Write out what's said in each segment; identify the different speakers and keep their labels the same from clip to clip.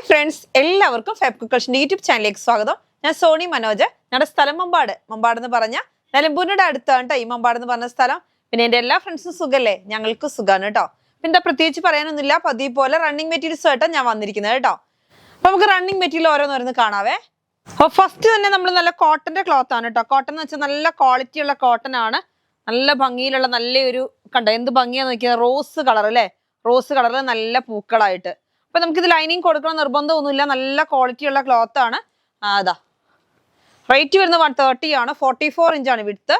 Speaker 1: Hi friends, എല്ലാവർക്കും fabric കളക്ഷൻ്റെ YouTube ചാനലിലേക്ക് സ്വാഗതം. ഞാൻ സോണി മനോജ്. ഞങ്ങളുടെ സ്ഥലം മമ്പാട് എന്ന് പറഞ്ഞ നിലമ്പൂരിന്റെ അടുത്താണ് കേട്ടോ ഈ മമ്പാട് എന്ന് പറഞ്ഞ സ്ഥലം. പിന്നെ എൻ്റെ എല്ലാ ഫ്രണ്ട്സും സുഖല്ലേ? ഞങ്ങൾക്ക് സുഖമാണ് കേട്ടോ. പിന്നെ പ്രത്യേകിച്ച് പറയാനൊന്നുമില്ല, പതിവ് പോലെ റണ്ണിങ് മെറ്റീരിയൽസ് ആയിട്ടാണ് ഞാൻ വന്നിരിക്കുന്നത് കേട്ടോ. അപ്പൊ നമുക്ക് റണ്ണിങ് മെറ്റീരിയൽ ഓരോന്നോരോന്ന് കാണാവേ. അപ്പോൾ ഫസ്റ്റ് തന്നെ നമ്മൾ നല്ല കോട്ടന്റെ ക്ലോത്ത് ആണ് കേട്ടോ. കോട്ടൺ എന്ന് വെച്ചാൽ നല്ല ക്വാളിറ്റി ഉള്ള കോട്ടൺ ആണ്. നല്ല ഭംഗിയിലുള്ള നല്ലൊരു കണ്ടോ എന്ത് ഭംഗിയാന്ന് നോക്കിയാൽ റോസ് കളർ അല്ലേ, റോസ് കളറിൽ നല്ല പൂക്കളായിട്ട്. അപ്പൊ നമുക്കിത് ലൈനിങ് കൊടുക്കണം നിർബന്ധമൊന്നുമില്ല, നല്ല ക്വാളിറ്റി ഉള്ള ക്ലോത്ത് ആണ്. അതാ റേറ്റ് വരുന്നത് 130 ആണ്. 44 ഇഞ്ചാണ് വിഡ്ത്ത്.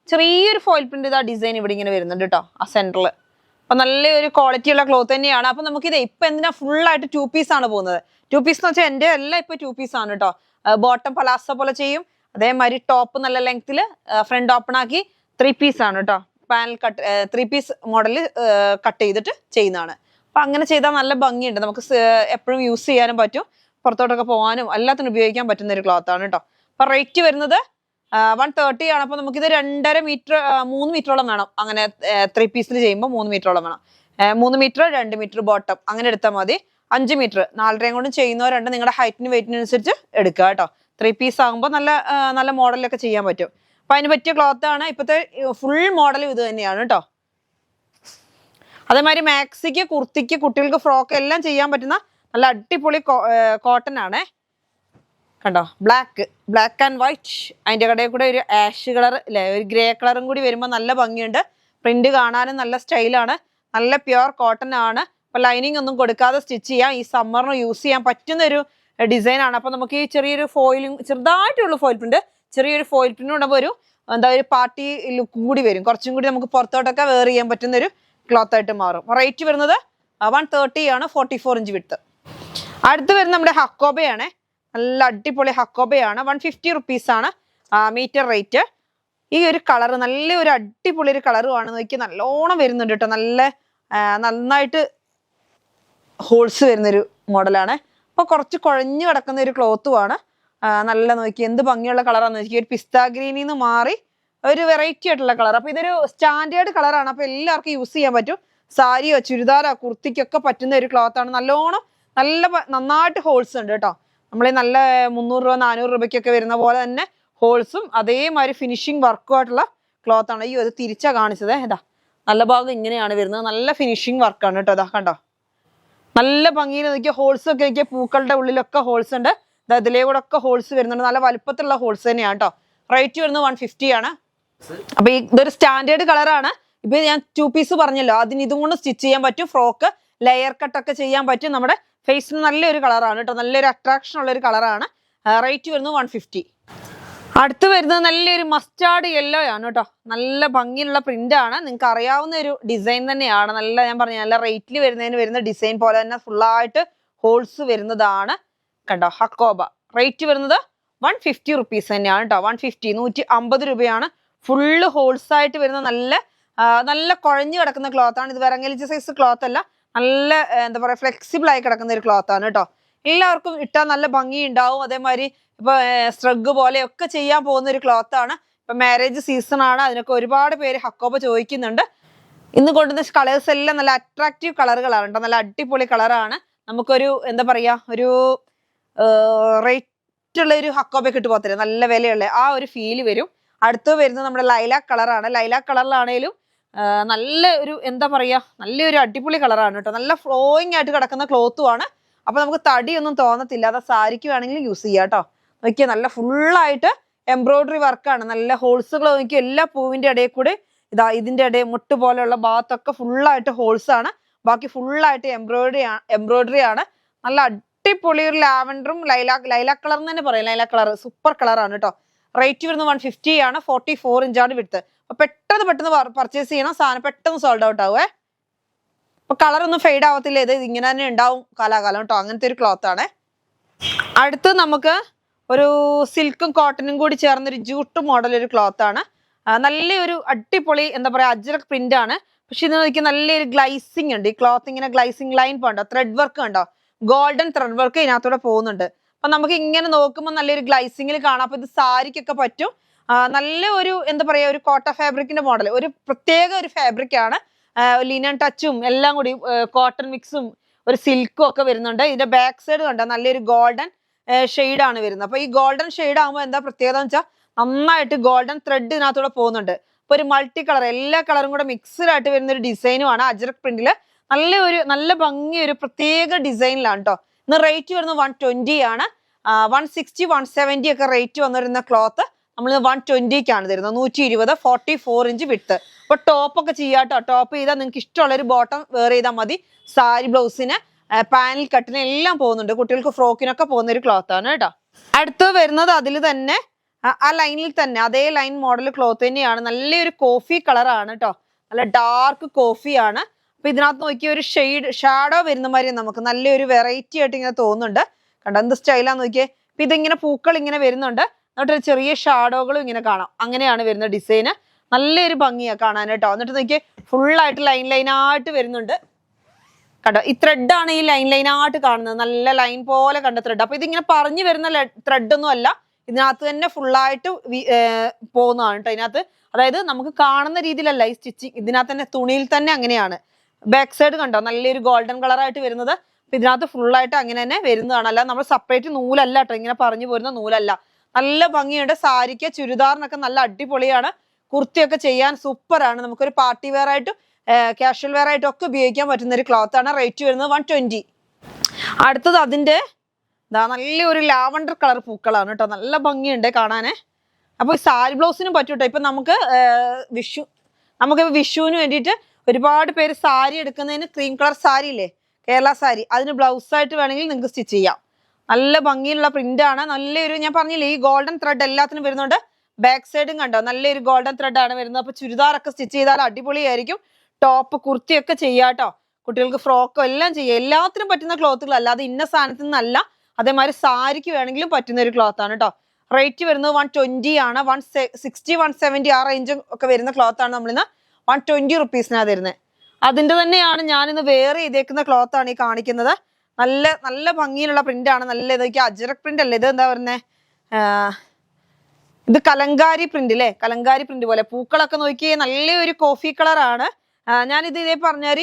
Speaker 1: ചെറിയൊരു ഫോയിൽ പ്രിന്റ് ഇതാ ഡിസൈൻ ഇവിടെ ഇങ്ങനെ വരുന്നുണ്ട് കേട്ടോ ആ സെന്ററിൽ. അപ്പൊ നല്ലൊരു ക്വാളിറ്റി ഉള്ള ക്ലോത്ത് തന്നെയാണ്. അപ്പൊ നമുക്കിത് ഇപ്പൊ എന്തിനാ ഫുൾ ആയിട്ട് 2 പീസ് ആണ് പോകുന്നത്. 2 പീസ് എന്ന് വെച്ചാൽ എൻ്റെ എല്ലാം ഇപ്പൊ 2 പീസ് ആണ് കേട്ടോ. ബോട്ടം പലാസ പോലെ ചെയ്യും, അതേമാതിരി ടോപ്പ് നല്ല ലെങ്ത്തിൽ ഫ്രണ്ട് ഓപ്പൺ ആക്കി 3 പീസ് ആണ് കേട്ടോ. പാനൽ കട്ട് 3 പീസ് മോഡലിൽ കട്ട് ചെയ്തിട്ട് ചെയ്യുന്നതാണ്. അപ്പൊ അങ്ങനെ ചെയ്താൽ നല്ല ഭംഗിയുണ്ട്, നമുക്ക് എപ്പോഴും യൂസ് ചെയ്യാനും പറ്റും, പുറത്തോട്ടൊക്കെ പോകാനും എല്ലാത്തിനും ഉപയോഗിക്കാൻ പറ്റുന്ന ഒരു ക്ലോത്ത് ആണ് കേട്ടോ. അപ്പൊ റേറ്റ് വരുന്നത് 130 ആണ്. അപ്പൊ നമുക്കിത് 2.5 മീറ്റർ 3 മീറ്ററോളം വേണം. അങ്ങനെ 3 പീസിൽ ചെയ്യുമ്പോൾ 3 മീറ്ററോളം വേണം. 3 മീറ്റർ 2 മീറ്റർ ബോട്ടം അങ്ങനെ എടുത്താൽ മതി. 5 മീറ്റർ 4.5 കൊണ്ടും ചെയ്യുന്നവരുണ്ട്, നിങ്ങളുടെ ഹൈറ്റിന് വെയിറ്റിനനുസരിച്ച് എടുക്കുക കേട്ടോ. 3 പീസ് ആകുമ്പോൾ നല്ല മോഡലൊക്കെ ചെയ്യാൻ പറ്റും. അപ്പൊ അതിന് പറ്റിയ ക്ലോത്ത് ആണ്. ഇപ്പോഴത്തെ ഫുൾ മോഡലും ഇത് തന്നെയാണ് കേട്ടോ. അതേമാതിരി മാക്സിക്ക്, കുർത്തിക്ക്, കുട്ടികൾക്ക് ഫ്രോക്ക് എല്ലാം ചെയ്യാൻ പറ്റുന്ന നല്ല അടിപൊളി കോട്ടൺ ആണേ. കണ്ടോ ബ്ലാക്ക് ആൻഡ് വൈറ്റ്, അതിൻ്റെ കടയിൽ കൂടെ ഒരു ആഷ് കളർ അല്ലേ, ഒരു ഗ്രേ കളറും കൂടി വരുമ്പോൾ നല്ല ഭംഗിയുണ്ട്. പ്രിന്റ് കാണാനും നല്ല സ്റ്റൈലാണ്. നല്ല പ്യുവർ കോട്ടൺ ആണ്. അപ്പൊ ലൈനിങ് ഒന്നും കൊടുക്കാതെ സ്റ്റിച്ച് ചെയ്യാം. ഈ സമ്മറിന് യൂസ് ചെയ്യാൻ പറ്റുന്ന ഒരു ഡിസൈൻ ആണ്. അപ്പൊ നമുക്ക് ഈ ചെറിയൊരു ഫോയിലും ചെറുതായിട്ടുള്ള ഫോയിൽ പ്രിന്റ്, ചെറിയൊരു ഫോയിൽ പ്രിന്റ് ഉണ്ടാകുമ്പോൾ ഒരു പാർട്ടി ലുക്ക് കൂടി വരും. കുറച്ചും കൂടി നമുക്ക് പുറത്തോട്ടൊക്കെ വെയർ ചെയ്യാൻ പറ്റുന്ന ഒരു ക്ലോത്ത് ആയിട്ട് മാറും. റേറ്റ് വരുന്നത് 130 ആണ്. 44 ഇഞ്ച് വിഡ്ത്ത്. അടുത്ത് വരുന്നത് നമ്മുടെ ഹക്കോബയാണ്. നല്ല അടിപൊളി ഹക്കോബയാണ്. 150 റുപ്പീസ് ആണ് മീറ്റർ റേറ്റ്. ഈ ഒരു കളർ നല്ലൊരു അടിപൊളി ഒരു കളറുമാണ്. നോക്കി നല്ലോണം വരുന്നുണ്ട് കേട്ടോ. നന്നായിട്ട് ഹോൾസ് വരുന്നൊരു മോഡലാണ്. അപ്പൊ കുറച്ച് കുഴഞ്ഞു കിടക്കുന്ന ഒരു ക്ലോത്തുമാണ്. നല്ല നോക്കി എന്ത് ഭംഗിയുള്ള കളറാന്ന് നോക്കി. ഒരു പിസ്ത ഗ്രീനിൽ നിന്ന് മാറി ഒരു വെറൈറ്റി ആയിട്ടുള്ള കളർ. അപ്പൊ ഇതൊരു സ്റ്റാൻഡേർഡ് കളറാണ്. അപ്പൊ എല്ലാവർക്കും യൂസ് ചെയ്യാൻ പറ്റും. സാരിയോ ചുരിദാറോ കുർത്തിക്കൊക്കെ പറ്റുന്ന ഒരു ക്ലോത്ത് ആണ്. നന്നായിട്ട് ഹോൾസ് ഉണ്ട് കേട്ടോ. നമ്മളീ നല്ല 300 രൂപ 400 രൂപയ്ക്കൊക്കെ വരുന്ന പോലെ തന്നെ ഹോൾസും അതേമാതിരി ഫിനിഷിങ് വർക്കും ആയിട്ടുള്ള ക്ലോത്ത് ആണ്. അയ്യോ അത് തിരിച്ചാ കാണിച്ചത്. ഇതാ നല്ല ഭാഗം ഇങ്ങനെയാണ് വരുന്നത്. നല്ല ഫിനിഷിങ് വർക്കാണ് കേട്ടോ. ഇതാ കണ്ടോ നല്ല ഭംഗിയിൽ നോക്കിയ ഹോൾസ് ഒക്കെ നോക്കിയ പൂക്കളുടെ ഉള്ളിലൊക്കെ ഹോൾസ് ഉണ്ട്. ഇതിലേ കൂടെ ഒക്കെ ഹോൾസ് വരുന്നുണ്ട്. നല്ല വലുപ്പത്തിലുള്ള ഹോൾസ് തന്നെയാണ് കേട്ടോ. റേറ്റ് വരുന്നത് 150 ആണ്. അപ്പൊ ഇതൊരു സ്റ്റാൻഡേർഡ് കളറാണ്. ഇപ്പൊ ഞാൻ 2 പീസ് പറഞ്ഞല്ലോ, അതിന് ഇതും കൊണ്ട് സ്റ്റിച്ച് ചെയ്യാൻ പറ്റും. ഫ്രോക്ക് ലെയർ കട്ടൊക്കെ ചെയ്യാൻ പറ്റും. നമ്മുടെ ഫേസിന് നല്ലൊരു കളറാണ് കേട്ടോ. നല്ലൊരു അട്രാക്ഷൻ ഉള്ള ഒരു കളറാണ്. റേറ്റ് വരുന്നത് 150. അടുത്ത് വരുന്നത് നല്ലൊരു മസ്റ്റാർഡ് യെല്ലോ ആണ് കേട്ടോ. നല്ല ഭംഗിയുള്ള പ്രിന്റ് ആണ്. നിങ്ങൾക്ക് അറിയാവുന്ന ഒരു ഡിസൈൻ തന്നെയാണ്. ഞാൻ പറഞ്ഞു നല്ല റേറ്റിൽ വരുന്ന ഡിസൈൻ പോലെ തന്നെ ഫുള്ളായിട്ട് ഹോൾസ് വരുന്നതാണ്. കണ്ടോ ഹക്കോബ. റേറ്റ് വരുന്നത് 150 റുപ്പീസ് തന്നെയാണ് കേട്ടോ. 150 150 രൂപയാണ്. ഫുള്ള് ഹോൾസ് ആയിട്ട് വരുന്ന നല്ല കുഴഞ്ഞു കിടക്കുന്ന ക്ലോത്ത് ആണ്. ഇത് വിറങ്ങലിച്ച സൈസ് ക്ലോത്ത് അല്ല, നല്ല എന്താ പറയാ ഫ്ലെക്സിബിൾ ആയി കിടക്കുന്ന ഒരു ക്ലോത്ത് ആണ് കേട്ടോ. എല്ലാവർക്കും ഇട്ടാൽ നല്ല ഭംഗി ഉണ്ടാവും. അതേമാതിരി ഇപ്പൊ സ്ട്രഗ് പോലെയൊക്കെ ചെയ്യാൻ പോകുന്ന ഒരു ക്ലോത്ത് ആണ്. ഇപ്പൊ മാരേജ് സീസൺ ആണ്, അതിനൊക്കെ ഒരുപാട് പേര് ഹക്കോബ ചോദിക്കുന്നുണ്ട്. ഇന്ന് കൊണ്ടുവന്ന കളേഴ്സ് എല്ലാം നല്ല അട്രാക്റ്റീവ് കളറുകളാണ് കേട്ടോ. നല്ല അടിപൊളി കളറാണ്. നമുക്കൊരു എന്താ പറയാ ഒരു റേറ്റ് ഉള്ള ഒരു ഹക്കോബ കിട്ടു പോകത്തില്ല, നല്ല വിലയുള്ള ആ ഒരു ഫീല് വരും. അടുത്ത് വരുന്നത് നമ്മുടെ ലൈലാക്ക് കളറാണ്. ലൈലാക്ക് കളറിലാണേലും നല്ല ഒരു എന്താ പറയാ നല്ലൊരു അടിപൊളി കളറാണ് കേട്ടോ. നല്ല ഫ്ലോയിങ് ആയിട്ട് കിടക്കുന്ന ക്ലോത്തും ആണ്. അപ്പൊ നമുക്ക് തടിയൊന്നും തോന്നത്തില്ല. അത് സാരിക്ക് വേണമെങ്കിൽ യൂസ് ചെയ്യാം കേട്ടോ. നോക്കിയാൽ നല്ല ഫുള്ളായിട്ട് എംബ്രോയിഡറി വർക്കാണ്. നല്ല ഹോൾസുകൾ നോക്കി എല്ലാ പൂവിന്റെ ഇടയിൽ കൂടെ ഇതിന്റെ ഇടയിൽ മുട്ട് പോലെയുള്ള ഭാഗത്തൊക്കെ ഫുള്ളായിട്ട് ഹോൾസ് ആണ്. ബാക്കി ഫുള്ളായിട്ട് എംബ്രോയിഡറി ആണ്. നല്ല അടിപൊളി ഒരു ലാവൻഡറും ലൈലാക്ക് കളർ എന്ന് തന്നെ പറയാം. ലൈലാക്ക് കളർ സൂപ്പർ കളറാണ് കേട്ടോ. റേറ്റ് വരുന്നത് 150 ആണ്. 44 ഇഞ്ചാണ് വിഡ്ത്ത്. അപ്പൊ പെട്ടെന്ന് പർച്ചേസ് ചെയ്യണം. സാധനം പെട്ടെന്ന് സോൾഡ് ഔട്ട് ആവേ. അപ്പൊ കളർ ഒന്നും ഫെയ്ഡ് ആവത്തില്ല. ഇത് ഇങ്ങനെ തന്നെ ഉണ്ടാവും കാലാകാലം കേട്ടോ. അങ്ങനത്തെ ഒരു ക്ലോത്ത് ആണ്. അടുത്ത് നമുക്ക് ഒരു സിൽക്കും കോട്ടനും കൂടി ചേർന്നൊരു ജൂട്ട് മോഡൽ ഒരു ക്ലോത്ത് ആണ്. നല്ലൊരു അടിപൊളി എന്താ പറയാ അജ്രക് പ്രിന്റ് ആണ്. പക്ഷെ ഇത് നോക്കി നല്ലൊരു ഗ്ലൈസിങ് ഉണ്ട്. ഈ ക്ലോത്ത് ഇങ്ങനെ ഗ്ലൈസിങ് ലൈൻ പോണ്ടോ, ത്രെഡ് വർക്ക് കണ്ടോ, ഗോൾഡൻ ത്രെഡ് വർക്ക് ഇതിനകത്തൂടെ പോകുന്നുണ്ട്. അപ്പൊ നമുക്ക് ഇങ്ങനെ നോക്കുമ്പോൾ നല്ലൊരു ഗ്ലൈസിങ്ങിൽ കാണാം. അപ്പൊ ഇത് സാരിക്കൊക്കെ പറ്റും. നല്ല ഒരു എന്താ പറയാ ഒരു കോട്ട ഫാബ്രിക്കിന്റെ മോഡൽ, ഒരു പ്രത്യേക ഒരു ഫാബ്രിക് ആണ്. ലിനൻ ടച്ചും എല്ലാം കൂടി കോട്ടൺ മിക്സും ഒരു സിൽക്കും ഒക്കെ വരുന്നുണ്ട്. ഇതിന്റെ ബാക്ക് സൈഡ് കണ്ടോ നല്ലൊരു ഗോൾഡൻ ഷെയ്ഡാണ് വരുന്നത്. അപ്പൊ ഈ ഗോൾഡൻ ഷെയ്ഡ് ആകുമ്പോൾ എന്താ പ്രത്യേകത എന്ന് വെച്ചാൽ നന്നായിട്ട് ഗോൾഡൻ ത്രെഡ് ഇതിനകത്തൂടെ പോകുന്നുണ്ട്. ഇപ്പൊ ഒരു മൾട്ടി കളർ എല്ലാ കളറും കൂടെ മിക്സ്ഡ് ആയിട്ട് വരുന്ന ഒരു ഡിസൈനുമാണ് അജ്രക് പ്രിന്റില്. നല്ല ഭംഗി ഒരു പ്രത്യേക ഡിസൈനിലാണ് കേട്ടോ. ഇന്ന് റേറ്റ് വരുന്നത് 120 ആണ്. 160 170 ഒക്കെ റേറ്റ് വന്നിരുന്ന ക്ലോത്ത് നമ്മൾ 120ക്കാണ് തരുന്നത്. 120 44 ഇഞ്ച് വിട്ട്. അപ്പൊ ടോപ്പൊക്കെ ചെയ്യാട്ടോ. ടോപ്പ് ചെയ്താൽ നിങ്ങൾക്ക് ഇഷ്ടമുള്ള ഒരു ബോട്ടം വെയർ ചെയ്താൽ മതി. സാരി ബ്ലൗസിന് പാനൽ കട്ടിന് എല്ലാം പോകുന്നുണ്ട്. കുട്ടികൾക്ക് ഫ്രോക്കിനൊക്കെ പോകുന്ന ഒരു ക്ലോത്ത് ആണ് കേട്ടോ. അടുത്ത് വരുന്നത് അതിൽ തന്നെ ആ ലൈനിൽ തന്നെ അതേ ലൈൻ മോഡൽ ക്ലോത്ത് തന്നെയാണ്. നല്ലൊരു കോഫി കളറാണ് കേട്ടോ. നല്ല ഡാർക്ക് കോഫിയാണ്. അപ്പൊ ഇതിനകത്ത് നോക്കിയ ഒരു ഷാഡോ വരുന്ന മാതിരി നമുക്ക് നല്ലൊരു വെറൈറ്റി ആയിട്ട് ഇങ്ങനെ തോന്നുന്നുണ്ട്. കണ്ടോ എന്ത് സ്റ്റൈലാന്ന് നോക്കിയേ. അപ്പൊ ഇതിങ്ങനെ പൂക്കൾ ഇങ്ങനെ വരുന്നുണ്ട്. എന്നിട്ട് ചെറിയ ഷാഡോകളും ഇങ്ങനെ കാണാം. അങ്ങനെയാണ് വരുന്ന ഡിസൈന്. നല്ലൊരു ഭംഗിയാ കാണാൻ കേട്ടോ. എന്നിട്ട് നോക്കിയേ ഫുള്ളായിട്ട് ലൈനായിട്ട് വരുന്നുണ്ട്. കണ്ടോ ഈ ത്രെഡാണ് ഈ ലൈനായിട്ട് കാണുന്നത്. നല്ല ലൈൻ പോലെ കണ്ട ത്രെഡ്. അപ്പൊ ഇതിങ്ങനെ പറഞ്ഞു വരുന്ന ത്രെഡ് ഒന്നും അല്ല. ഇതിനകത്ത് തന്നെ ഫുള്ളായിട്ട് പോകുന്നതാണ് കേട്ടോ. ഇതിനകത്ത് അതായത് നമുക്ക് കാണുന്ന രീതിയിലല്ല ഈ സ്റ്റിച്ചിങ്. ഇതിനകത്ത് തന്നെ തുണിയിൽ തന്നെ അങ്ങനെയാണ്. ബാക്ക് സൈഡ് കണ്ടോ നല്ലൊരു ഗോൾഡൻ കളറായിട്ട് വരുന്നത്. അപ്പൊ ഇതിനകത്ത് ഫുള്ളായിട്ട് അങ്ങനെ തന്നെ വരുന്നതാണ്. അല്ല നമ്മൾ സെപ്പറേറ്റ് നൂലല്ല കേട്ടോ. ഇങ്ങനെ പറഞ്ഞു പോരുന്ന നൂലല്ല. നല്ല ഭംഗിയുണ്ട്. സാരിക്ക് ചുരിദാറിനൊക്കെ നല്ല അടിപൊളിയാണ്. കുർത്തിയൊക്കെ ചെയ്യാൻ സൂപ്പറാണ്. നമുക്കൊരു പാർട്ടി വെയർ ആയിട്ടും കാഷ്വൽ വെയർ ആയിട്ടും ഒക്കെ ഉപയോഗിക്കാൻ പറ്റുന്ന ഒരു ക്ലോത്ത് ആണ്. റേറ്റ് വരുന്നത് 120. അടുത്തത് അതിന്റെ നല്ലൊരു ലാവണ്ടർ കളർ പൂക്കളാണ് കേട്ടോ. നല്ല ഭംഗിയുണ്ട് കാണാനേ. അപ്പൊ സാരി ബ്ലൗസിനും പറ്റും കേട്ടോ. ഇപ്പൊ നമുക്ക് വിഷുവിന് വേണ്ടിയിട്ട് ഒരുപാട് പേര് സാരി എടുക്കുന്നതിന് ക്രീം കളർ സാരി ഇല്ലേ, കേരള സാരി, അതിന് ബ്ലൗസ് ആയിട്ട് വേണമെങ്കിൽ നിങ്ങൾക്ക് സ്റ്റിച്ച് ചെയ്യാം. നല്ല ഭംഗിയുള്ള പ്രിന്റ് ആണ്. നല്ലൊരു ഞാൻ പറഞ്ഞില്ലേ ഈ ഗോൾഡൻ ത്രെഡ് എല്ലാത്തിനും വരുന്നുണ്ട്. ബാക്ക് സൈഡും കണ്ടോ നല്ലൊരു ഗോൾഡൻ ത്രെഡ് ആണ് വരുന്നത്. അപ്പൊ ചുരിദാറൊക്കെ സ്റ്റിച്ച് ചെയ്താൽ അടിപൊളിയായിരിക്കും. ടോപ്പ് കുർത്തിയൊക്കെ ചെയ്യാട്ടോ. കുട്ടികൾക്ക് ഫ്രോക്കോ എല്ലാം ചെയ്യാം. എല്ലാത്തിനും പറ്റുന്ന ക്ലോത്തുകൾ അല്ലാതെ ഇന്ന സാധനത്തിൽ നിന്നല്ല. അതേമാതിരി സാരിക്ക് വേണമെങ്കിലും പറ്റുന്ന ഒരു ക്ലോത്ത് ആണ് കേട്ടോ. റേറ്റ് വരുന്നത് 120 ആണ്. 160 170 ആ റേഞ്ച് ഒക്കെ വരുന്ന ക്ലോത്ത് ആണ് നമ്മളിന്ന് 120 റുപ്പീസിനാണ് തരുന്നത്. അതിന്റെ തന്നെയാണ് ഞാനിന്ന് വേറെ ചെയ്തേക്കുന്ന ക്ലോത്ത് ആണ് ഈ കാണിക്കുന്നത്. നല്ല ഭംഗിയിലുള്ള പ്രിന്റ് ആണ്. നല്ല ഇതൊക്കെ അജ്രക് പ്രിന്റ് അല്ലേ. ഇത് എന്താ പറയുന്നത്, ഇത് കലങ്കാരി പ്രിന്റ് അല്ലേ. കലങ്കാരി പ്രിന്റ് പോലെ പൂക്കളൊക്കെ നോക്കിയേ നല്ലൊരു കോഫി കളറാണ്. ഞാനിത് ഇതേ പറഞ്ഞാൽ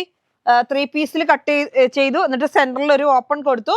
Speaker 1: 3 പീസിൽ കട്ട് ചെയ്തു. എന്നിട്ട് സെന്ററിൽ ഒരു ഓപ്പൺ കൊടുത്തു.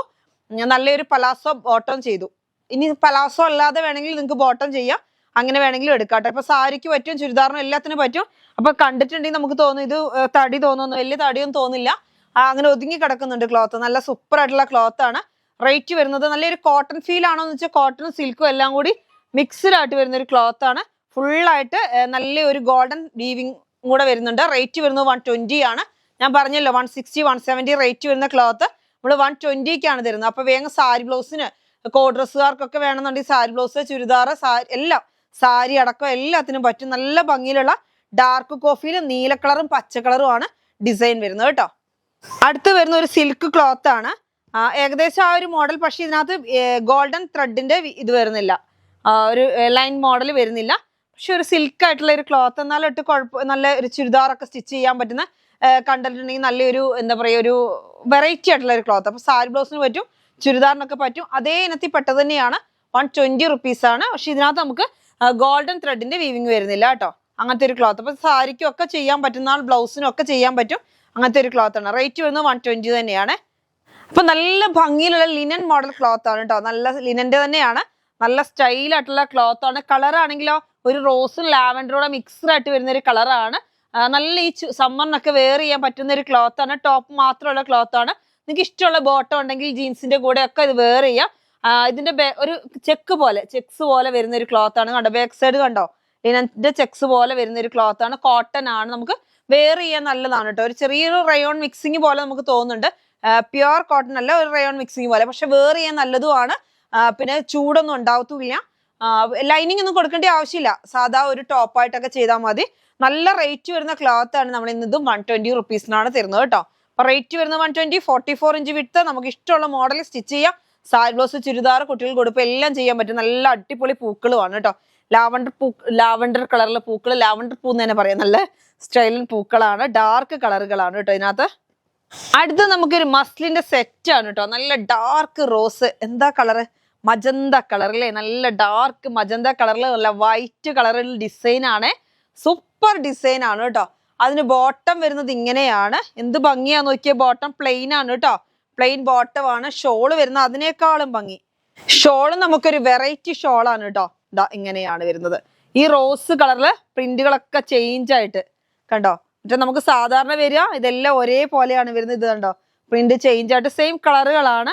Speaker 1: നല്ലൊരു പലാസോ ബോട്ടം ചെയ്തു. ഇനി പലാസോ അല്ലാതെ വേണമെങ്കിൽ നിങ്ങൾക്ക് ബോട്ടം ചെയ്യാം. അങ്ങനെ വേണമെങ്കിലും എടുക്കാട്ടെ. ഇപ്പൊ സാരിക്ക് പറ്റും, ചുരിദാറിനും എല്ലാത്തിനും പറ്റും. അപ്പൊ കണ്ടിട്ടുണ്ടെങ്കിൽ നമുക്ക് തോന്നും ഇത് തടി തോന്നുന്നു. വലിയ തടിയൊന്നും തോന്നില്ല. അങ്ങനെ ഒതുങ്ങി കിടക്കുന്നുണ്ട് ക്ലോത്ത്. നല്ല സൂപ്പർ ആയിട്ടുള്ള ക്ലോത്ത് ആണ്. റേറ്റ് വരുന്നത് നല്ലൊരു കോട്ടൺ ഫീൽ ആണോ എന്ന് വെച്ചാൽ കോട്ടണും സിൽക്കും എല്ലാം കൂടി മിക്സ്ഡ് ആയിട്ട് വരുന്ന ഒരു ക്ലോത്ത് ആണ്. ഫുള്ളായിട്ട് നല്ലൊരു ഗോൾഡൻ വീവിങ് കൂടെ വരുന്നുണ്ട്. റേറ്റ് വരുന്നത് 120 ആണ്. ഞാൻ പറഞ്ഞല്ലോ 160 170 റേറ്റ് വരുന്ന ക്ലോത്ത് നമ്മൾ 120ക്കാണ് തരുന്നത്. അപ്പൊ വേഗം സാരി ബ്ലൗസിന് കോഡ് ഡ്രസ്സുകാർക്കൊക്കെ വേണമെന്നുണ്ടെങ്കിൽ സാരി ബ്ലൗസ്, ചുരിദാർ, എല്ലാം സാരി അടക്കം എല്ലാത്തിനും പറ്റും. നല്ല ഭംഗിയിലുള്ള ഡാർക്ക് കോഫിയിലും നീല കളറും പച്ച കളറും ആണ് ഡിസൈൻ വരുന്നത് കേട്ടോ. അടുത്ത് വരുന്ന ഒരു സിൽക്ക് ക്ലോത്ത് ആണ്. ഏകദേശം ആ ഒരു മോഡൽ. പക്ഷെ ഇതിനകത്ത് ഗോൾഡൻ ത്രെഡിന്റെ ഇത് വരുന്നില്ല. ഒരു ലൈൻ മോഡൽ വരുന്നില്ല. പക്ഷെ ഒരു സിൽക്ക് ആയിട്ടുള്ള ഒരു ക്ലോത്ത്. എന്നാലും ഇട്ട് നല്ല ഒരു ചുരിദാറൊക്കെ സ്റ്റിച്ച് ചെയ്യാൻ പറ്റുന്ന കണ്ടിട്ടുണ്ടെങ്കിൽ നല്ലൊരു എന്താ പറയുക ഒരു വെറൈറ്റി ആയിട്ടുള്ള ഒരു ക്ലോത്ത്. അപ്പൊ സാരി ബ്ലൗസിന് പറ്റും, ചുരിദാറിനൊക്കെ പറ്റും. അതേ ഇനത്തിൽ പെട്ടത് തന്നെയാണ്. 120 റുപ്പീസ് ആണ്. പക്ഷെ ഇതിനകത്ത് നമുക്ക് ഗോൾഡൻ ത്രെഡിന്റെ വീവിങ് വരുന്നില്ല കേട്ടോ. അങ്ങനത്തെ ഒരു ക്ലോത്ത്. അപ്പൊ സാരിക്കും ഒക്കെ ചെയ്യാൻ പറ്റുന്ന ബ്ലൗസിനും ഒക്കെ ചെയ്യാൻ പറ്റും. അങ്ങനത്തെ ഒരു ക്ലോത്ത് ആണ്. റേറ്റ് വരുന്നത് 120 തന്നെയാണ്. അപ്പൊ നല്ല ഭംഗിയിലുള്ള ലിനൻ മോഡൽ ക്ലോത്ത് ആണ് കേട്ടോ. നല്ല ലിനന്റെ തന്നെയാണ്. നല്ല സ്റ്റൈലായിട്ടുള്ള ക്ലോത്ത് ആണ്. കളർ ആണെങ്കിലോ ഒരു റോസും ലാവൻഡറോടെ മിക്സ്ഡ് ആയിട്ട് വരുന്ന ഒരു കളറാണ്. നല്ല ഈ സമ്മറിനൊക്കെ വെയർ ചെയ്യാൻ പറ്റുന്ന ഒരു ക്ലോത്ത് ആണ്. ടോപ്പ് മാത്രമുള്ള ക്ലോത്ത് ആണ്. നിങ്ങൾക്ക് ഇഷ്ടമുള്ള ബോട്ടം ഉണ്ടെങ്കിൽ ജീൻസിന്റെ കൂടെ ഒക്കെ ഇത് വെയർ ചെയ്യാം. ഇതിന്റെ ഒരു ചെക്സ് പോലെ വരുന്ന ഒരു ക്ലോത്ത് ആണ്. കണ്ടോ ബാക്ക് സൈഡ് കണ്ടോ ലിനന്റെ ചെക്സ് പോലെ വരുന്ന ഒരു ക്ലോത്ത് ആണ്. കോട്ടൺ ആണ്. നമുക്ക് വെയർ ചെയ്യാൻ നല്ലതാണ് കേട്ടോ. ഒരു ചെറിയൊരു റയോൺ മിക്സിങ് പോലെ നമുക്ക് തോന്നുന്നുണ്ട്. പ്യുവർ കോട്ടൺ അല്ല, ഒരു റയോൺ മിക്സിങ് പോലെ. പക്ഷെ വെയർ ചെയ്യാൻ നല്ലതുമാണ്. പിന്നെ ചൂടൊന്നും ഉണ്ടാവത്തുമില്ല. ലൈനിങ് ഒന്നും കൊടുക്കേണ്ട ആവശ്യമില്ല. സാധാ ഒരു ടോപ്പായിട്ടൊക്കെ ചെയ്താൽ മതി. നല്ല റേറ്റ് വരുന്ന ക്ലോത്ത് ആണ്. നമ്മൾ ഇന്നതും 120 റുപ്പീസിനാണ് തരുന്നത് കേട്ടോ. അപ്പൊ റേറ്റ് വരുന്നത് 120. 44 ഇഞ്ച് വിട്ട് നമുക്ക് ഇഷ്ടമുള്ള മോഡൽ സ്റ്റിച്ച് ചെയ്യാം. സാരി ബ്ലൗസ്, ചുരിദാർ, കുട്ടികൾക്ക് കൊടുപ്പ് എല്ലാം ചെയ്യാൻ പറ്റും. നല്ല അടിപൊളി പൂക്കളുമാണ് കേട്ടോ. ലാവണ്ടർ കളറിലെ പൂക്കൾ, ലാവണ്ടർ പൂ എന്ന് തന്നെ പറയാം. നല്ല സ്റ്റൈലിൻ പൂക്കളാണ്. ഡാർക്ക് കളറുകളാണ് കേട്ടോ ഇതിനകത്ത്. അടുത്ത നമുക്കൊരു മസ്ലിന്റെ സെറ്റ് ആണ് കേട്ടോ. നല്ല ഡാർക്ക് റോസ്, എന്താ കളറ്, മജന്ത കളർ അല്ലേ. നല്ല ഡാർക്ക് മജന്ത കളറിൽ നല്ല വൈറ്റ് കളറിൽ ഡിസൈൻ ആണ്. സൂപ്പർ ഡിസൈൻ ആണ് കേട്ടോ. അതിന് ബോട്ടം വരുന്നത് ഇങ്ങനെയാണ്. എന്ത് ഭംഗിയാ നോക്കിയ. ബോട്ടം പ്ലെയിൻ ആണ് കേട്ടോ. പ്ലെയിൻ ബോട്ടം ആണ്. ഷോള് വരുന്നത് അതിനേക്കാളും ഭംഗി. ഷോള് നമുക്കൊരു വെറൈറ്റി ഷോളാണ് കേട്ടോ. ഇതാ ഇങ്ങനെയാണ് വരുന്നത്. ഈ റോസ് കളറില് പ്രിന്റുകളൊക്കെ ചേഞ്ച് ആയിട്ട് കണ്ടോ. മറ്റേ നമുക്ക് സാധാരണ വരിക ഇതെല്ലാം ഒരേപോലെയാണ് വരുന്നത്. ഇത് കണ്ടോ, പ്രിന്റ് ചേഞ്ച് ആയിട്ട് സെയിം കളറുകളാണ്.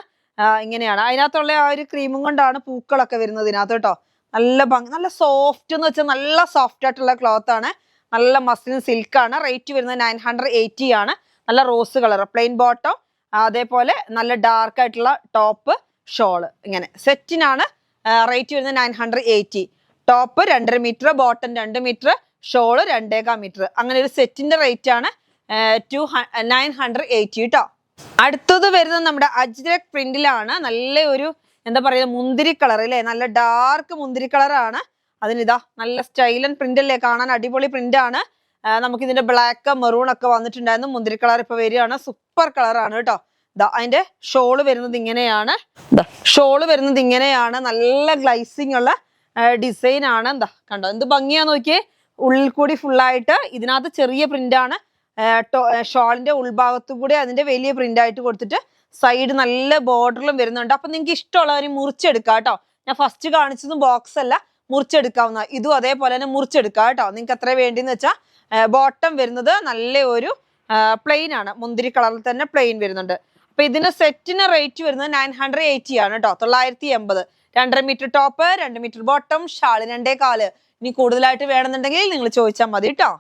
Speaker 1: ഇങ്ങനെയാണ് അതിനകത്തുള്ള ആ ഒരു ക്രീമും കൊണ്ടാണ് പൂക്കളൊക്കെ വരുന്നത് ഇതിനകത്ത് കേട്ടോ. നല്ല ഭംഗി, നല്ല സോഫ്റ്റ് എന്ന് വെച്ചാൽ നല്ല സോഫ്റ്റ് ആയിട്ടുള്ള ക്ലോത്ത് ആണ്. നല്ല മസ്ലിൻ സിൽക്ക് ആണ്. റേറ്റ് വരുന്നത് 980 ആണ്. നല്ല റോസ് കളർ പ്ലെയിൻ ബോട്ടം, അതേപോലെ നല്ല ഡാർക്ക് ആയിട്ടുള്ള ടോപ്പ് ഷോള്. ഇങ്ങനെ സെറ്റിനാണ് റേറ്റ് വരുന്നത് 980. Top 2.5 metre, bottom 2 metre, shawl 2.25 metre. അങ്ങനെ ഒരു സെറ്റിന്റെ റേറ്റ് ആണ് 980 കേട്ടോ. അടുത്തത് വരുന്നത് നമ്മുടെ അജ്രക് പ്രിന്റിലാണ്. നല്ല ഒരു എന്താ പറയുക, മുന്തിരി കളർ അല്ലേ, നല്ല ഡാർക്ക് മുന്തിരി കളറാണ്. അതിനിതാ നല്ല സ്റ്റൈലൻ പ്രിന്റ് അല്ലേ, കാണാൻ അടിപൊളി പ്രിന്റ് ആണ്. നമുക്ക് ഇതിന്റെ ബ്ലാക്ക് മെറൂൺ ഒക്കെ വന്നിട്ടുണ്ടായിരുന്നു. മുന്തിരി കളർ ഇപ്പൊ വരികയാണ്. സൂപ്പർ കളറാണ് കേട്ടോ. അതിന്റെ ഷോള് വരുന്നത് ഇങ്ങനെയാണ്. നല്ല ഗ്ലൈസിങ് ഉള്ള ഡിസൈൻ ആണ്. എന്താ കണ്ടോ എന്ത് ഭംഗിയാന്ന് നോക്കിയേ. ഉള്ളിൽ കൂടി ഫുള്ളായിട്ട് ഇതിനകത്ത് ചെറിയ പ്രിന്റ് ആണ്. ഷോളിന്റെ ഉൾഭാഗത്തു കൂടി അതിന്റെ വലിയ പ്രിന്റ് ആയിട്ട് കൊടുത്തിട്ട് സൈഡ് നല്ല ബോർഡറിലും വരുന്നുണ്ട്. അപ്പൊ നിങ്ങൾക്ക് ഇഷ്ടമുള്ളവരെ മുറിച്ചെടുക്കാം കേട്ടോ. ഞാൻ ഫസ്റ്റ് കാണിച്ചതും ബോക്സ് അല്ല, മുറിച്ചെടുക്കാവുന്ന. ഇതും അതേപോലെ തന്നെ മുറിച്ചെടുക്കാം കേട്ടോ. നിങ്ങൾക്ക് എത്ര വേണ്ടിന്ന് വെച്ചാൽ. ബോട്ടം വരുന്നത് നല്ല ഒരു പ്ലെയിൻ ആണ്, മുന്തിരി കളറിൽ തന്നെ പ്ലെയിൻ വരുന്നുണ്ട്. അപ്പൊ ഇതിന്റെ സെറ്റിന് റേറ്റ് വരുന്നത് 980 ആണ് കേട്ടോ. 980. 2.5 metre top, 2 metre bottom, shawl 2.25. ഇനി കൂടുതലായിട്ട് വേണമെന്നുണ്ടെങ്കിൽ നിങ്ങൾ ചോദിച്ചാൽ മതി കേട്ടോ.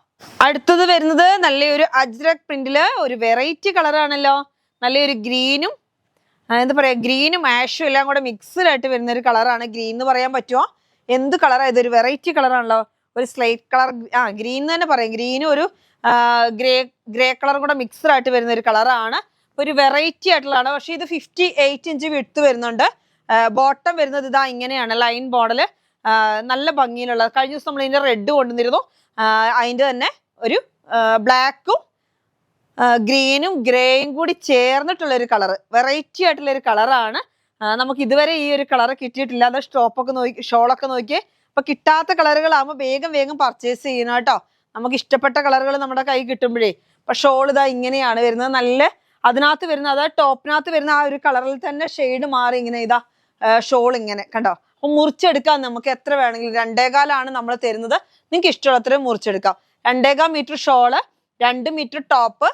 Speaker 1: അടുത്തത് വരുന്നത് നല്ലൊരു അജ്രക് പ്രിന്റില് ഒരു വെറൈറ്റി കളറാണല്ലോ. നല്ലൊരു ഗ്രീനും എന്താ പറയാ, ഗ്രീനും ആഷും എല്ലാം കൂടെ മിക്സ്ഡ് ആയിട്ട് വരുന്ന ഒരു കളറാണ്. ഗ്രീൻ എന്ന് പറയാൻ പറ്റുമോ? എന്ത് കളറാ ഇതൊരു വെറൈറ്റി കളറാണല്ലോ. ഒരു സ്ലേറ്റ് കളർ, ഗ്രീൻ തന്നെ പറയാം. ഗ്രീനും ഒരു ഗ്രേ കളറും കൂടെ മിക്സ്ഡ് ആയിട്ട് വരുന്ന ഒരു കളറാണ്. ഒരു വെറൈറ്റി ആയിട്ടുള്ളതാണ്. പക്ഷെ ഇത് 58 ഇഞ്ച് വിഡ്ത്ത് വരുന്നുണ്ട്. ബോട്ടം വരുന്നത് ഇതാ ഇങ്ങനെയാണ്, ലൈൻ മോഡല്. നല്ല ഭംഗിയിലുള്ള, കഴിഞ്ഞ ദിവസം നമ്മൾ ഇതിന്റെ റെഡ് കൊണ്ടുവന്നിരുന്നു. അതിന്റെ തന്നെ ഒരു ബ്ലാക്കും ഗ്രീനും ഗ്രേയും കൂടി ചേർന്നിട്ടുള്ള ഒരു കളർ, വെറൈറ്റി ആയിട്ടുള്ള ഒരു കളറാണ്. നമുക്ക് ഇതുവരെ ഈ ഒരു കളർ കിട്ടിയിട്ടില്ല. അത് സ്റ്റോപ്പൊക്കെ നോക്കി, ഷോളൊക്കെ നോക്കിയേ. അപ്പൊ കിട്ടാത്ത കളറുകളാകുമ്പോൾ വേഗം പർച്ചേസ് ചെയ്യണം കേട്ടോ. നമുക്ക് ഇഷ്ടപ്പെട്ട കളറുകൾ നമ്മുടെ കൈ കിട്ടുമ്പോഴേ. അപ്പൊ ഷോൾ ഇതാ ഇങ്ങനെയാണ് വരുന്നത്. നല്ല അതിനകത്ത് വരുന്ന, അതായത് ടോപ്പിനകത്ത് വരുന്ന ആ ഒരു കളറിൽ തന്നെ ഷെയ്ഡ് മാറി ഇങ്ങനെ ഇതാ ഷോൾ ഇങ്ങനെ കണ്ടോ. അപ്പൊ മുറിച്ചെടുക്കാം നമുക്ക് എത്ര വേണമെങ്കിലും. 2.25 നമ്മൾ തരുന്നത്. നിങ്ങൾക്ക് ഇഷ്ടമുള്ളത്രയും മുറിച്ചെടുക്കാം. 2.25 metre shawl, 2 metre top,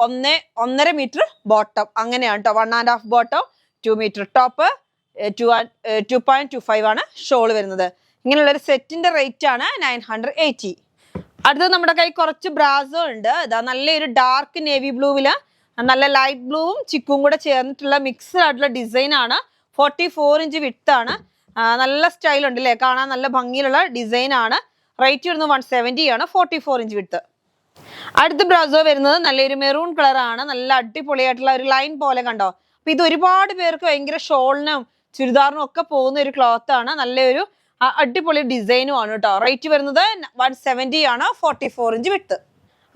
Speaker 1: 1.5 metre bottom. അങ്ങനെയാണ് കേട്ടോ. 1.5 ബോട്ടം, 2 മീറ്റർ ടോപ്പ്, 2.25 ആണ് ഷോള് വരുന്നത്. ഇങ്ങനെയുള്ള ഒരു സെറ്റിന്റെ റേറ്റ് ആണ് 980. അടുത്തത് നമ്മുടെ കൈ കുറച്ച് ബ്രാസോ ഉണ്ട്. ഇതാ നല്ലൊരു ഡാർക്ക് നേവി ബ്ലൂവില് നല്ല ലൈറ്റ് ബ്ലൂവും ചിക്കും കൂടെ ചേർന്നിട്ടുള്ള മിക്സ്ഡ് ആയിട്ടുള്ള ഡിസൈൻ ആണ്. 44 ഇഞ്ച് വിഡ്ത്ത് ആണ്. നല്ല സ്റ്റൈൽ ഉണ്ട് അല്ലേ, കാണാൻ നല്ല ഭംഗിയിലുള്ള ഡിസൈൻ ആണ്. റേറ്റ് വരുന്നത് 170 ആണ്. 44 ഇഞ്ച് വിഡ്ത്ത്. അടുത്ത ബ്രാസോ വരുന്നത് നല്ലൊരു മെറൂൺ കളർ ആണ്. നല്ല അടിപൊളിയായിട്ടുള്ള ഒരു ലൈൻ പോലെ കണ്ടോ. അപ്പൊ ഇത് ഒരുപാട് പേർക്ക് ഭയങ്കര ഷോളിനും ചുരിദാറിനും ഒക്കെ പോകുന്ന ഒരു ക്ലോത്ത് ആണ്. നല്ലൊരു അടിപൊളി ഡിസൈനും ആണ് കേട്ടോ. റേറ്റ് വരുന്നത് 170 ആണ്. 44 ഇഞ്ച് വിഡ്ത്ത്.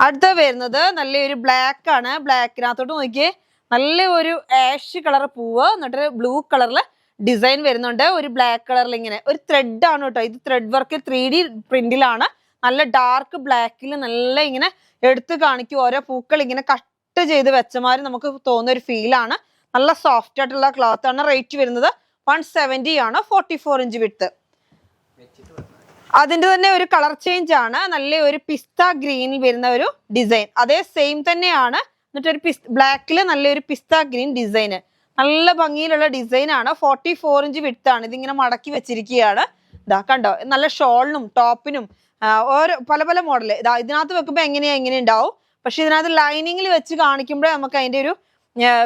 Speaker 1: അടുത്ത വരുന്നത് നല്ലൊരു ബ്ലാക്ക് ആണ്. ബ്ലാക്കിനകത്തോട്ട് നോക്കിയേ, നല്ല ഒരു ആഷ് കളർ പൂവ്, എന്നിട്ട് ബ്ലൂ കളറില് ഡിസൈൻ വരുന്നുണ്ട്. ഒരു ബ്ലാക്ക് കളറിൽ ഇങ്ങനെ ഒരു ത്രെഡ് ആണ് കേട്ടോ. ഇത് ത്രെഡ് വർക്ക് 3D പ്രിന്റിലാണ്. നല്ല ഡാർക്ക് ബ്ലാക്കിൽ നല്ല ഇങ്ങനെ എടുത്ത് കാണിക്കും. ഓരോ പൂക്കൾ ഇങ്ങനെ കട്ട് ചെയ്ത് വെച്ചമാര് നമുക്ക് തോന്നുന്ന ഒരു ഫീലാണ്. നല്ല സോഫ്റ്റ് ആയിട്ടുള്ള ക്ലോത്ത് ആണ്. റേറ്റ് വരുന്നത് 170 ആണ്. 44 ഇഞ്ച് വിഡ്ത്ത്. അതിന്റെ തന്നെ ഒരു കളർ ചേഞ്ച് ആണ്. നല്ല ഒരു പിസ്ത ഗ്രീനിൽ വരുന്ന ഒരു ഡിസൈൻ. അതേ സെയിം തന്നെയാണ്. എന്നിട്ട് ഒരു ബ്ലാക്കില് നല്ലൊരു പിസ്ത ഗ്രീൻ ഡിസൈന്. നല്ല ഭംഗിയിലുള്ള ഡിസൈൻ ആണ്. 44 ഇഞ്ച് വിഡ്ത്ത് ആണ്. ഇതിങ്ങനെ മടക്കി വെച്ചിരിക്കുകയാണ്. ഇതാ കണ്ടോ, നല്ല ഷോളിനും ടോപ്പിനും ഓരോ പല മോഡല്. ഇതാ ഇതിനകത്ത് വെക്കുമ്പോൾ എങ്ങനെ ഉണ്ടാവും. പക്ഷെ ഇതിനകത്ത് ലൈനിങ്ങിൽ വെച്ച് കാണിക്കുമ്പോഴേ നമുക്ക് അതിന്റെ ഒരു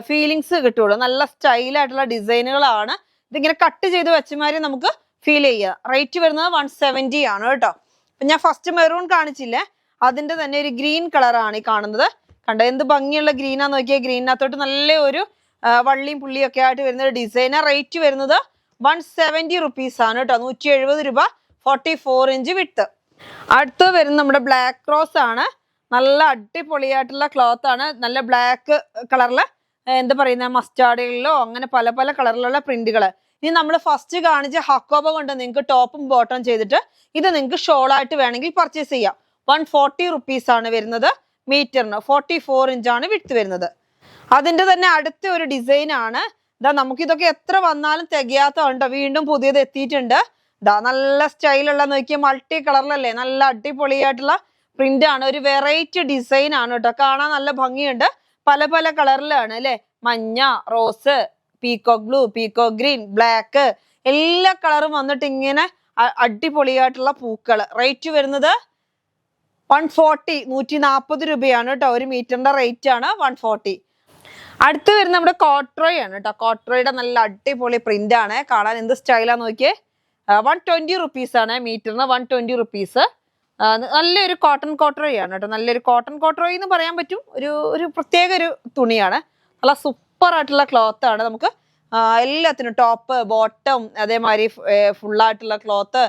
Speaker 1: ഫീലിങ്സ് കിട്ടുള്ളൂ. നല്ല സ്റ്റൈലായിട്ടുള്ള ഡിസൈനുകളാണ്. ഇതിങ്ങനെ കട്ട് ചെയ്ത് വെച്ചമാതിരി നമുക്ക് ഫീൽ ചെയ്യുക. റേറ്റ് വരുന്നത് 170 ആണ് കേട്ടോ. അപ്പൊ ഞാൻ ഫസ്റ്റ് മെറൂൺ കാണിച്ചില്ലേ, അതിന്റെ തന്നെ ഒരു ഗ്രീൻ കളറാണ് ഈ കാണുന്നത്. കണ്ടോ എന്ത് ഭംഗിയുള്ള ഗ്രീനാന്ന് നോക്കിയാൽ. ഗ്രീനകത്തോട്ട് നല്ല ഒരു വള്ളിയും പുള്ളിയും ഒക്കെ ആയിട്ട് വരുന്ന ഒരു ഡിസൈന്. റേറ്റ് വരുന്നത് 170 റുപ്പീസ് ആണ് കേട്ടോ. 170 രൂപ. 44 ഇഞ്ച് വിഡ്ത്ത്. അടുത്ത് വരുന്ന നമ്മുടെ ബ്ലാക്ക് ക്രോസ് ആണ്. നല്ല അടിപൊളിയായിട്ടുള്ള ക്ലോത്ത് ആണ്. നല്ല ബ്ലാക്ക് കളറില് എന്താ പറയുന്ന മസ്റ്റാർഡിലോ അങ്ങനെ പല കളറിലുള്ള പ്രിന്റുകള്. ഇനി നമ്മൾ ഫസ്റ്റ് കാണിച്ച ഹക്കോബ കൊണ്ട് നിങ്ങൾക്ക് ടോപ്പും ബോട്ടം ചെയ്തിട്ട് ഇത് നിങ്ങൾക്ക് ഷോളായിട്ട് വേണമെങ്കിൽ പർച്ചേസ് ചെയ്യാം. 140 റുപ്പീസ് ആണ് വരുന്നത് മീറ്ററിന്. 44 ഇഞ്ചാണ് വിഡ്ത്ത് വരുന്നത്. അതിന്റെ തന്നെ അടുത്ത ഒരു ഡിസൈൻ ആണ്. ഇതാ നമുക്കിതൊക്കെ എത്ര വന്നാലും തികയാത്തതുണ്ട്. വീണ്ടും പുതിയത് എത്തിയിട്ടുണ്ട്. ഇതാ നല്ല സ്റ്റൈലുള്ള നോക്കിയ മൾട്ടി കളറിലല്ലേ, നല്ല അടിപൊളിയായിട്ടുള്ള പ്രിന്റ് ആണ്. ഒരു വെറൈറ്റി ഡിസൈൻ ആണ് കേട്ടോ. കാണാൻ നല്ല ഭംഗിയുണ്ട്. പല പല കളറിലാണ് അല്ലെ, മഞ്ഞ, rose, peacock blue, peacock green, black, എല്ലാ കളറും വന്നിട്ട് ഇങ്ങനെ അടിപൊളിയായിട്ടുള്ള പൂക്കൾ. റേറ്റ് വരുന്നത് 140, 140 രൂപയാണ് കേട്ടോ. ഒരു മീറ്ററിന്റെ റേറ്റ് ആണ് 140. അടുത്ത് വരുന്ന നമ്മുടെ കോട്രോയ് ആണ് കേട്ടോ. കോട്രോയുടെ നല്ല അടിപൊളി പ്രിന്റ് ആണ്. കാണാൻ എന്ത് സ്റ്റൈലാന്ന് നോക്കിയേ. 120 റുപ്പീസ് ആണ് മീറ്ററിന്. 120 റുപ്പീസ്. നല്ലൊരു കോട്ടൺ കോട്രോയ് ആണ് കേട്ടോ. നല്ലൊരു കോട്ടൺ കോട്രോയ് എന്ന് പറയാൻ പറ്റും. ഒരു പ്രത്യേക ഒരു തുണിയാണ്. നല്ല സൂപ്പർ ആയിട്ടുള്ള ക്ലോത്ത് ആണ്. നമുക്ക് എല്ലാത്തിനും ടോപ്പ്, ബോട്ടം, അതേമാതിരി ഫുള്ളായിട്ടുള്ള ക്ലോത്ത്,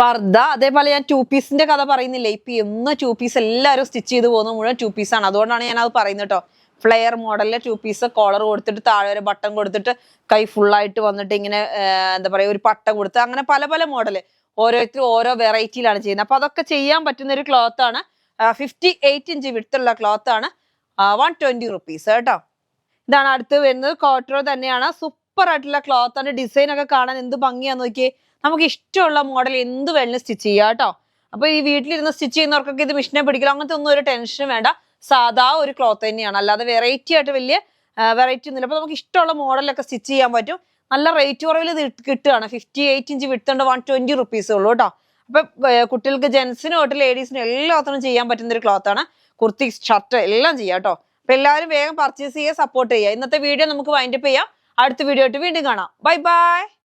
Speaker 1: പർദ്ദ. അതേപോലെ ഞാൻ 2 പീസിന്റെ കഥ പറയുന്നില്ലേ, ഇപ്പൊ എന്ന് 2 പീസ് എല്ലാവരും സ്റ്റിച്ച് ചെയ്ത് പോകുന്നത് മുഴുവൻ 2 പീസാണ്. അതുകൊണ്ടാണ് ഞാൻ അത് പറയുന്നത് കേട്ടോ. ഫ്ലെയർ മോഡലിലെ 2 പീസ്, കോളർ കൊടുത്തിട്ട് താഴെ ഒരു ബട്ടൺ കൊടുത്തിട്ട് കൈ ഫുള്ളായിട്ട് വന്നിട്ട് ഇങ്ങനെ എന്താ പറയുക ഒരു പട്ടം കൊടുത്ത്, അങ്ങനെ പല പല മോഡല് ഓരോരുത്തരും ഓരോ വെറൈറ്റിയിലാണ് ചെയ്യുന്നത്. അപ്പൊ അതൊക്കെ ചെയ്യാൻ പറ്റുന്ന ഒരു ക്ലോത്ത് ആണ്. 58 ഇഞ്ച് വിടുത്തുള്ള ക്ലോത്ത് ആണ്. 120 റുപ്പീസ് കേട്ടോ. ഇതാണ് അടുത്ത് വരുന്നത്. കോട്രോ തന്നെയാണ്. സൂപ്പർ ആയിട്ടുള്ള ക്ലോത്ത് ആണ്. ഡിസൈൻ ഒക്കെ കാണാൻ എന്ത് ഭംഗിയാന്ന് നോക്കിയേ. നമുക്ക് ഇഷ്ടമുള്ള മോഡൽ എന്ത് വേണമെങ്കിലും സ്റ്റിച്ച് ചെയ്യാം കേട്ടോ. അപ്പൊ ഈ വീട്ടിലിരുന്ന് സ്റ്റിച്ച് ചെയ്യുന്നവർക്കൊക്കെ ഇത് മിഷനെ പിടിക്കില്ല, അങ്ങനത്തെ ഒന്നും ഒരു ടെൻഷൻ വേണ്ട. സാധാ ഒരു ക്ലോത്ത് തന്നെയാണ്, അല്ലാതെ വെറൈറ്റി ആയിട്ട് വലിയ വെറൈറ്റി ഒന്നുമില്ല. അപ്പൊ നമുക്ക് ഇഷ്ടമുള്ള മോഡലൊക്കെ സ്റ്റിച്ച് ചെയ്യാൻ പറ്റും. നല്ല റേറ്റ് കുറവിൽ ഇത് കിട്ടുകയാണ്. 58 ഇഞ്ച് വിടുത്തുണ്ട്. 120 റുപ്പീസ് ഉള്ളൂ കേട്ടോ. അപ്പൊ കുട്ടികൾക്ക്, ജെൻസിനും തൊട്ട് ലേഡീസിനും എല്ലാത്തിനും ചെയ്യാൻ പറ്റുന്ന ഒരു ക്ലോത്ത് ആണ്. കുർത്തി, ഷർട്ട് എല്ലാം ചെയ്യാം കേട്ടോ. അപ്പൊ എല്ലാവരും വേഗം പർച്ചേസ് ചെയ്യുക, സപ്പോർട്ട് ചെയ്യുക. ഇന്നത്തെ വീഡിയോ നമുക്ക് വൈൻഡപ്പ് ചെയ്യാം. അടുത്ത വീഡിയോ ആയിട്ട് വീണ്ടും കാണാം. Bye bye.